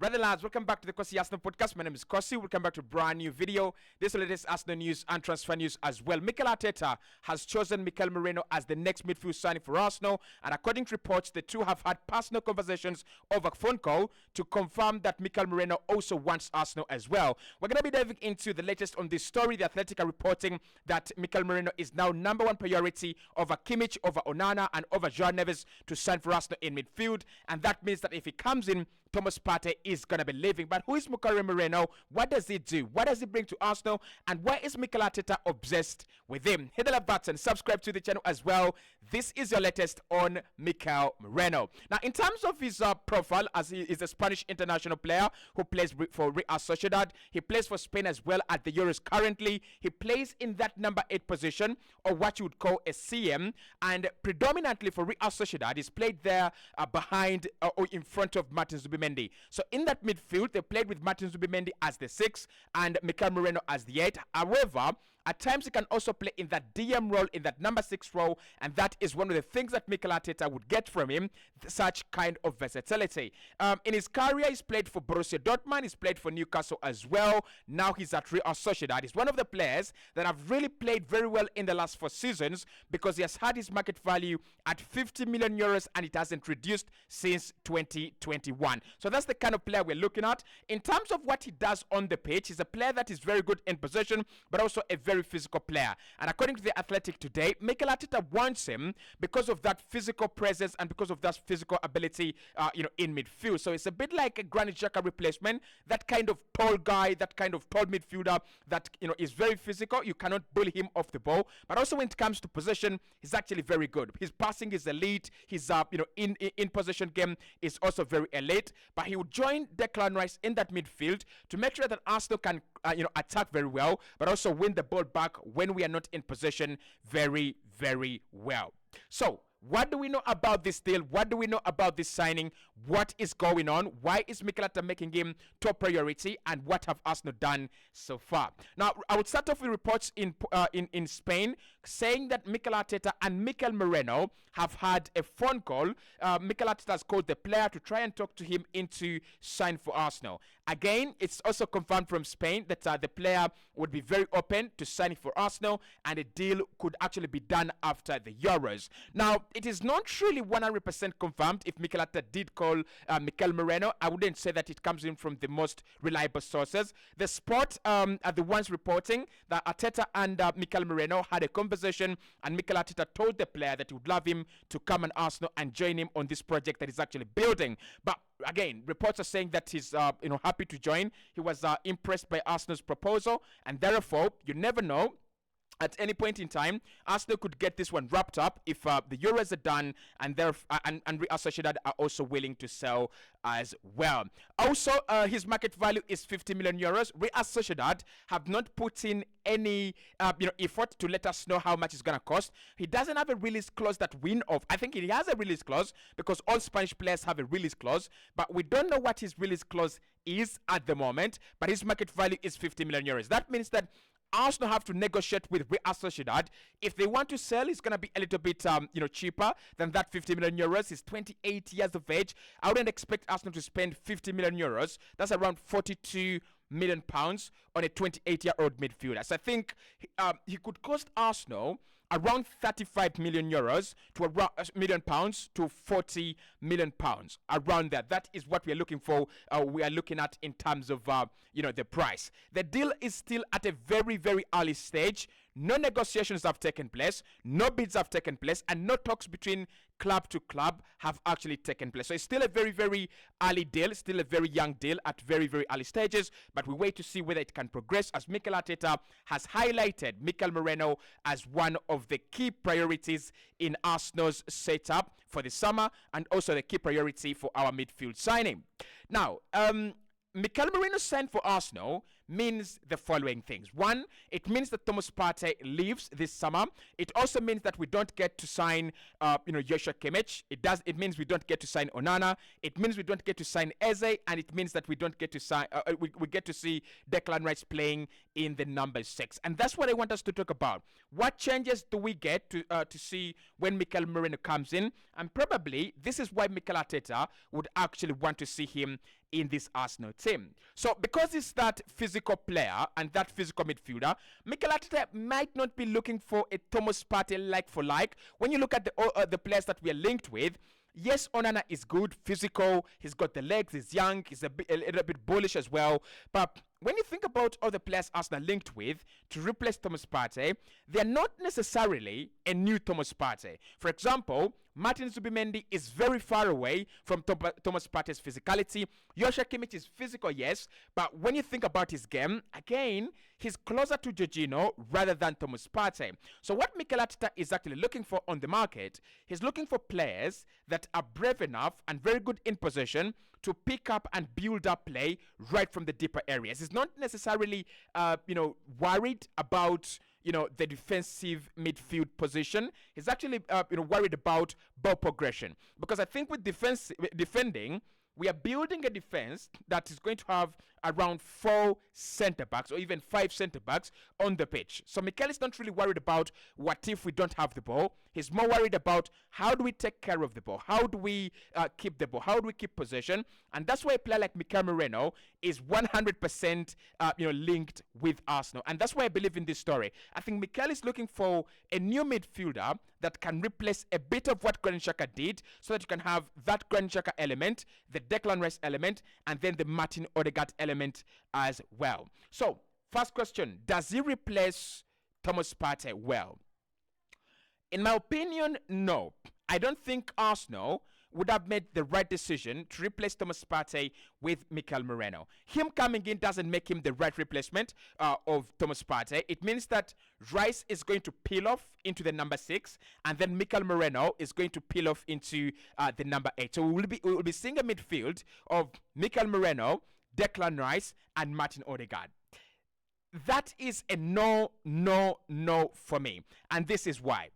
Brother lads, welcome back to the Cossy Arsenal podcast. My name is Cossy. Welcome back to a brand new video. This is the latest Arsenal news and transfer news as well. Mikel Arteta has chosen Mikel Merino as the next midfield signing for Arsenal, and according to reports, the two have had personal conversations over phone call to confirm that Mikel Merino also wants Arsenal as well. We're going to be diving into the latest on this story. The Athletic are reporting that Mikel Merino is now number one priority over Kimmich, over Onana, and over João Neves to sign for Arsenal in midfield, and that means that if he comes in, Thomas Partey is going to be leaving. But who is Mikel Merino? What does he do? What does he bring to Arsenal? And why is Mikel Arteta obsessed with him? Hit the like button, subscribe to the channel as well. This is your latest on Mikel Merino. Now, in terms of his profile, as he is a Spanish international player who plays for Real Sociedad, he plays for Spain as well at the Euros currently. He plays in that number 8 position, or what you would call a CM, and predominantly for Real Sociedad, he's played there behind or in front of Martin Zubimendi. So in that midfield, they played with Martin Zubimendi as the 6 and Mikel Merino as the 8. However, at times he can also play in that DM role, in that number 6 role, and that is one of the things that Mikel Arteta would get from him, such kind of versatility. In his career, he's played for Borussia Dortmund, he's played for Newcastle as well. Now he's at Real Sociedad. He's one of the players that have really played very well in the last 4 seasons because he has had his market value at 50 million euros and it hasn't reduced since 2021. So that's the kind of player we're looking at. In terms of what he does on the pitch, he's a player that is very good in possession, but also a very physical player. And according to the Athletic today, Mikel Arteta wants him because of that physical presence and because of that physical ability, in midfield. So it's a bit like a Granit Xhaka replacement, that kind of tall guy, that kind of tall midfielder that, is very physical. You cannot bully him off the ball. But also when it comes to possession, he's actually very good. His passing is elite. His, in possession game is also very elite. But he would join Declan Rice in that midfield to make sure that Arsenal can attack very well, but also win the ball back when we are not in possession very, very well. So, what do we know about this deal? What do we know about this signing? What is going on? Why is Mikel Arteta making him top priority? And what have Arsenal done so far? Now, I would start off with reports in Spain saying that Mikel Arteta and Mikel Merino have had a phone call. Mikel Arteta has called the player to try and talk to him into sign for Arsenal. Again, it's also confirmed from Spain that the player would be very open to signing for Arsenal, and a deal could actually be done after the Euros. Now, it is not really 100% confirmed if Mikel Arteta did call Mikel Merino. I wouldn't say that it comes in from the most reliable sources. The Sport are the ones reporting that Arteta and Mikel Merino had a conversation, and Mikel Arteta told the player that he would love him to come and Arsenal and join him on this project that he's actually building. But again, reports are saying that he's happy to join. He was impressed by Arsenal's proposal, and therefore, you never know. At any point in time, Arsenal could get this one wrapped up if the Euros are done and Real Sociedad are also willing to sell as well. Also, his market value is 50 million euros. Real Sociedad have not put in any effort to let us know how much it's going to cost. He doesn't have a release clause that we know of. I think he has a release clause because all Spanish players have a release clause, but we don't know what his release clause is at the moment, but his market value is 50 million euros. That means that Arsenal have to negotiate with Real Sociedad. If they want to sell, it's going to be a little bit, cheaper than that 50 million euros. He's 28 years of age. I wouldn't expect Arsenal to spend 50 million euros. That's around 42 million pounds on a 28-year-old midfielder. So I think he could cost Arsenal around 35 million euros to around million pounds to 40 million pounds, around that. That is what we are looking for. We are looking at in terms of the price. The deal is still at a very, very early stage. No negotiations have taken place, no bids have taken place, and no talks between club to club have actually taken place. So it's still a very, very early deal, still a very young deal at very, very early stages, but we wait to see whether it can progress, as Mikel Arteta has highlighted Mikel Merino as one of the key priorities in Arsenal's setup for the summer, and also the key priority for our midfield signing. Now, Mikel Merino signed for Arsenal means the following things. One, it means that Thomas Partey leaves this summer. It also means that we don't get to sign, Joshua Kimmich. It means we don't get to sign Onana. It means we don't get to sign Eze, and it means that we don't get to sign. We get to see Declan Rice playing in the number 6, and that's what I want us to talk about. What changes do we get to see when Mikel Merino comes in? And probably this is why Mikel Arteta would actually want to see him in this Arsenal team. So because he's that physical player and that physical midfielder, Mikel Arteta might not be looking for a Thomas Partey like for like. When you look at the players that we are linked with, yes, Onana is good, physical, he's got the legs, he's young, he's a little bit bullish as well. But when you think about all the players Arsenal linked with to replace Thomas Partey, they're not necessarily a new Thomas Partey. For example, Martin Zubimendi is very far away from Thomas Partey's physicality. Joshua Kimmich is physical, yes, but when you think about his game, again, he's closer to Jorginho rather than Thomas Partey. So what Mikel Arteta is actually looking for on the market, he's looking for players that are brave enough and very good in possession to pick up and build up play right from the deeper areas. He's not necessarily, worried about the defensive midfield position. He's actually, worried about ball progression, because I think with defending, we are building a defense that is going to have around 4 centre backs or even 5 centre backs on the pitch. So Mikel is not really worried about what if we don't have the ball. He's more worried about how do we take care of the ball? How do we keep the ball? How do we keep possession? And that's why a player like Mikel Merino is 100% linked with Arsenal. And that's why I believe in this story. I think Mikel is looking for a new midfielder that can replace a bit of what Granit Xhaka did, so that you can have that Granit Xhaka element, the Declan Rice element, and then the Martin Odegaard element as well. So, first question, does he replace Thomas Partey well? In my opinion, no. I don't think Arsenal would have made the right decision to replace Thomas Partey with Mikel Merino. Him coming in doesn't make him the right replacement of Thomas Partey. It means that Rice is going to peel off into the number 6, and then Mikel Merino is going to peel off into the number 8. So we will be seeing a midfield of Mikel Merino, Declan Rice, and Martin Odegaard. That is a no for me, and this is why.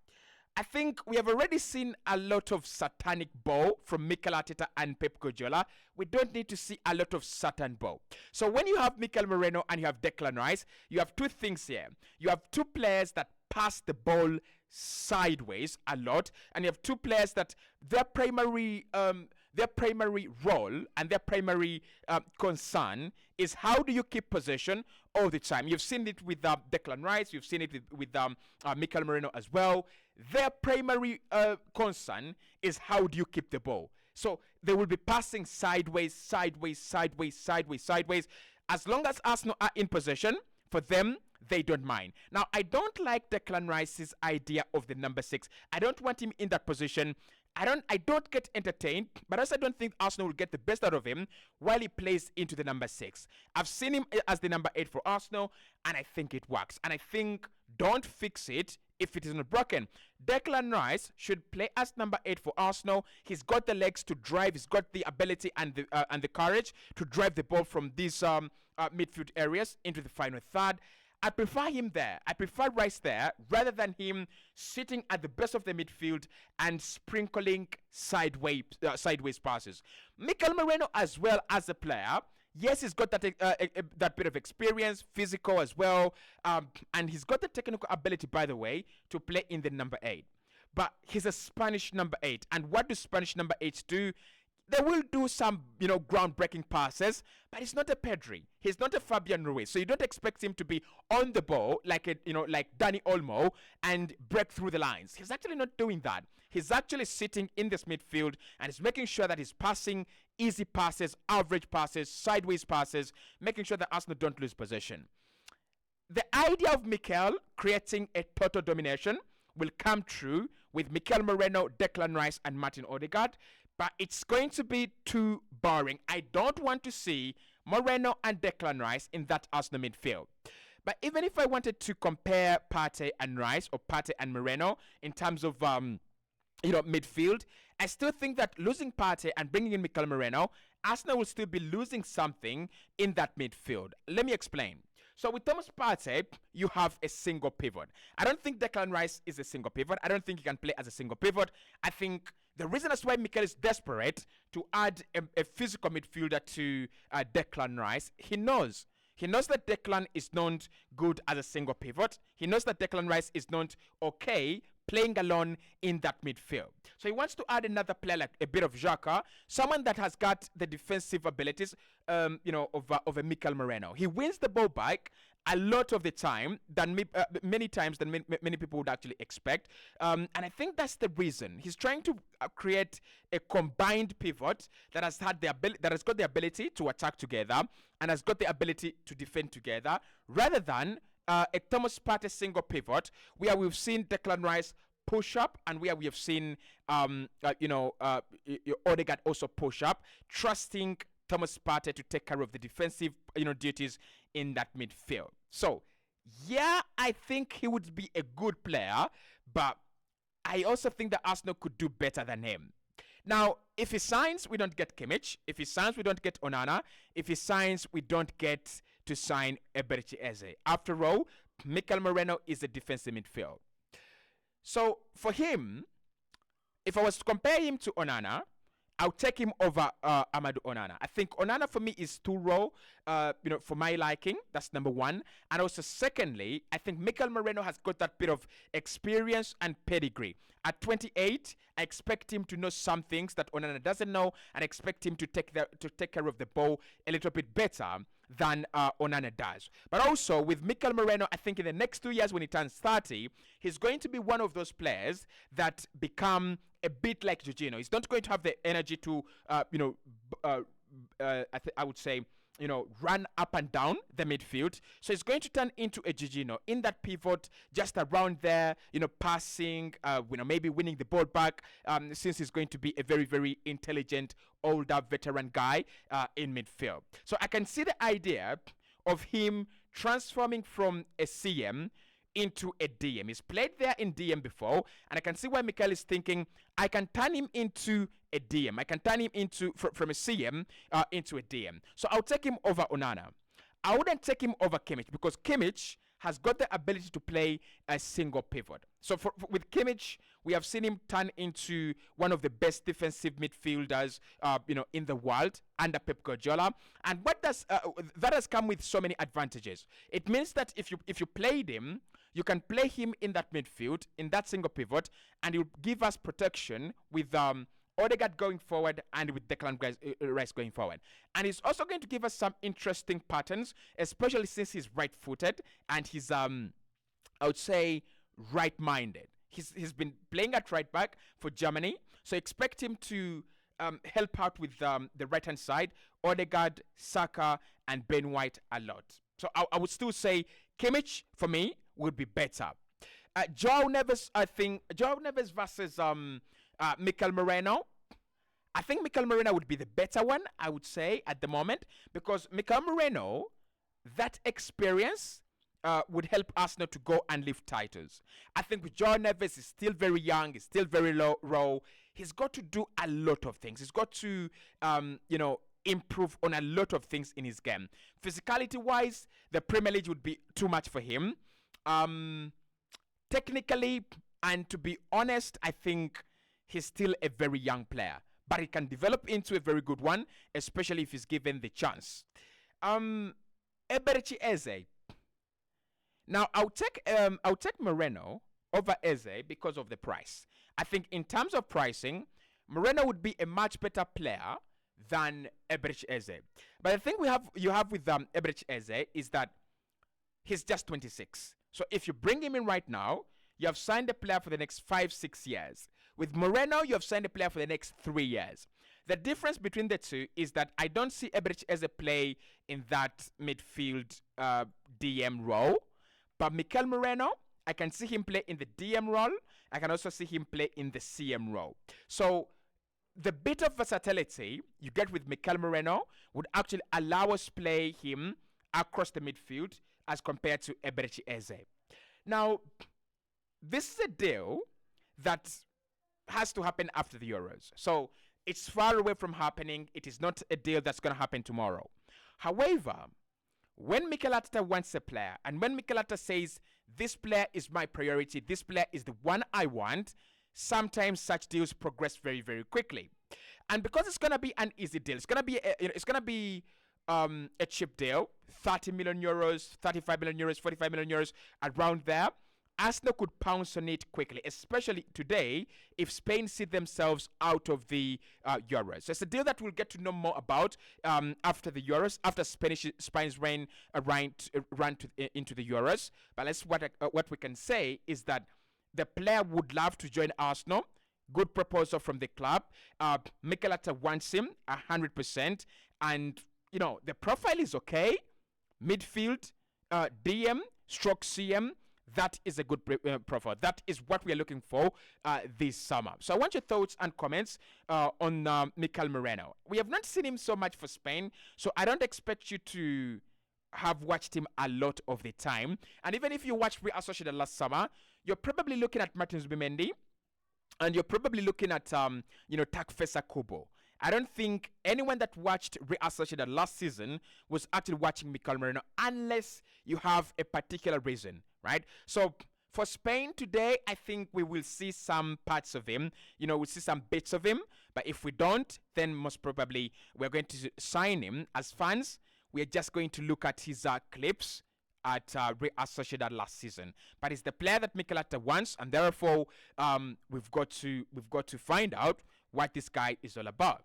I think we have already seen a lot of satanic ball from Mikel Arteta and Pep Guardiola. We don't need to see a lot of Satan ball. So when you have Mikel Merino and you have Declan Rice, you have two things here. You have two players that pass the ball sideways a lot, and you have two players that their primary role and their primary concern is how do you keep possession all the time. You've seen it with Declan Rice, you've seen it with Mikel Merino as well. Their primary concern is how do you keep the ball. So they will be passing sideways. As long as Arsenal are in possession, for them, they don't mind. Now, I don't like Declan Rice's idea of the number 6. I don't want him in that position. I don't get entertained, but also I don't think Arsenal will get the best out of him while he plays into the number 6. I've seen him as the number 8 for Arsenal, and I think it works. And I think don't fix it if it is not broken. Declan Rice should play as number 8 for Arsenal. He's got the legs to drive. He's got the ability and the courage to drive the ball from these midfield areas into the final third. I prefer him there. I prefer Rice there rather than him sitting at the best of the midfield and sprinkling sideways passes. Mikel Merino as well as a player. Yes, he's got that bit of experience, physical as well, and he's got the technical ability, by the way, to play in the number 8. But he's a Spanish number 8, and what do Spanish number 8s do? They will do some, groundbreaking passes, but he's not a Pedri. He's not a Fabian Ruiz. So you don't expect him to be on the ball like Dani Olmo and break through the lines. He's actually not doing that. He's actually sitting in this midfield and he's making sure that he's passing easy passes, average passes, sideways passes, making sure that Arsenal don't lose possession. The idea of Mikel creating a total domination will come true with Mikel Merino, Declan Rice, and Martin Odegaard. But it's going to be too boring. I don't want to see Moreno and Declan Rice in that Arsenal midfield. But even if I wanted to compare Partey and Rice or Partey and Moreno in terms of midfield, I still think that losing Partey and bringing in Mikel Merino, Arsenal will still be losing something in that midfield. Let me explain. So with Thomas Partey, you have a single pivot. I don't think Declan Rice is a single pivot. I don't think he can play as a single pivot. I think the reason that's why Mikel is desperate to add a physical midfielder to Declan Rice, he knows that Declan is not good as a single pivot. He knows that Declan Rice is not okay playing alone in that midfield. So he wants to add another player, like a bit of Xhaka, someone that has got the defensive abilities, of a Mikel Merino. He wins the ball back a lot of the time many times than many people would actually expect, and I think that's the reason he's trying to create a combined pivot that has got the ability to attack together and has got the ability to defend together, rather than a Thomas Partey single pivot where we've seen Declan Rice push up and where we have seen Odegaard also push up, trusting Thomas Partey to take care of the defensive duties in that midfield. So yeah, I think he would be a good player, but I also think that Arsenal could do better than him. Now, if he signs, we don't get Kimmich. If he signs, we don't get Onana. If he signs, we don't get to sign Eberechi Eze. After all, Mikel Merino is a defensive midfield. So for him, if I was to compare him to Onana, I'll take him over Amadou Onana. I think Onana for me is too raw, for my liking. That's number one. And also, secondly, I think Mikel Merino has got that bit of experience and pedigree. At 28, I expect him to know some things that Onana doesn't know, and expect him to take care of the ball a little bit better than Onana does. But also with Mikel Merino, I think in the next 2 years when he turns 30, he's going to be one of those players that become a bit like Jorginho. He's not going to have the energy to, I would say, run up and down the midfield. So he's going to turn into a Jorginho in that pivot, just around there, passing, maybe winning the ball back, since he's going to be a very, very intelligent, older veteran guy in midfield. So I can see the idea of him transforming from a CM into a DM. He's played there in DM before, and I can see why Mikel is thinking, I can turn him into a DM. I can turn him into from a CM into a DM. So I'll take him over Onana. I wouldn't take him over Kimmich, because Kimmich has got the ability to play a single pivot. So with Kimmich, we have seen him turn into one of the best defensive midfielders, in the world under Pep Guardiola. And what does that has come with so many advantages. It means that if you played him, you can play him in that midfield, in that single pivot, and it will give us protection with Odegaard going forward and with Declan Rice going forward. And he's also going to give us some interesting patterns, especially since he's right-footed and he's, I would say, right-minded. He's been playing at right back for Germany, so expect him to help out with the right-hand side, Odegaard, Saka, and Ben White a lot. So I would still say Kimmich, for me, would be better. Joao Neves, I think, Joao Neves versus Mikel Merino. I think Mikel Merino would be the better one, I would say, at the moment, because Mikel Merino, that experience would help Arsenal to go and lift titles. I think with Joao Neves, he's still very young, he's still very raw. He's got to do a lot of things. He's got to, improve on a lot of things in his game. Physicality-wise, the Premier League would be too much for him. Technically, and to be honest, I think he's still a very young player, but he can develop into a very good one, especially if he's given the chance. Eberechi Eze. Now, I'll take Mireno over Eze because of the price. I think in terms of pricing, Mireno would be a much better player than Eberechi Eze. But the thing you have with Eberechi Eze is that he's just 26. So if you bring him in right now, you have signed a player for the next 5-6 years. With Mireno, you have signed a player for the next 3 years. The difference between the two is that I don't see Eberechi Eze play in that midfield DM role. But Mikel Merino, I can see him play in the DM role. I can also see him play in the CM role. So the bit of versatility you get with Mikel Merino would actually allow us play him across the midfield as compared to Eberechi Eze. Now, this is a deal that has to happen after the Euros. So it's far away from happening. It is not a deal that's going to happen tomorrow. However, when Mikel Arteta wants a player, and when Mikel Arteta says, this player is my priority, this player is the one I want, sometimes such deals progress very, very quickly. And because it's going to be an easy deal, it's going to be a cheap deal, 30 million euros, 35 million euros, 45 million euros, around there. Arsenal could pounce on it quickly, especially today if Spain see themselves out of the Euros. So it's a deal that we'll get to know more about after the Euros, after Spain's run into the Euros. But what we can say is that the player would love to join Arsenal. Good proposal from the club. Mikel wants him 100%, and the profile is okay. Midfield, DM, stroke CM. That is a good profile. That is what we are looking for this summer. So I want your thoughts and comments on Mikel Merino. We have not seen him so much for Spain, so I don't expect you to have watched him a lot of the time. And even if you watched Real Sociedad last summer, you're probably looking at Martin Zubimendi, and you're probably looking at Takfesa Kubo. I don't think anyone that watched Real Sociedad last season was actually watching Mikel Merino unless you have a particular reason, right? So for Spain today, I think we will see some parts of him. We'll see some bits of him. But if we don't, then most probably we're going to sign him. As fans, we're just going to look at his clips at Real Sociedad last season. But it's the player that Mikel wants, and therefore we've got to find out what this guy is all about.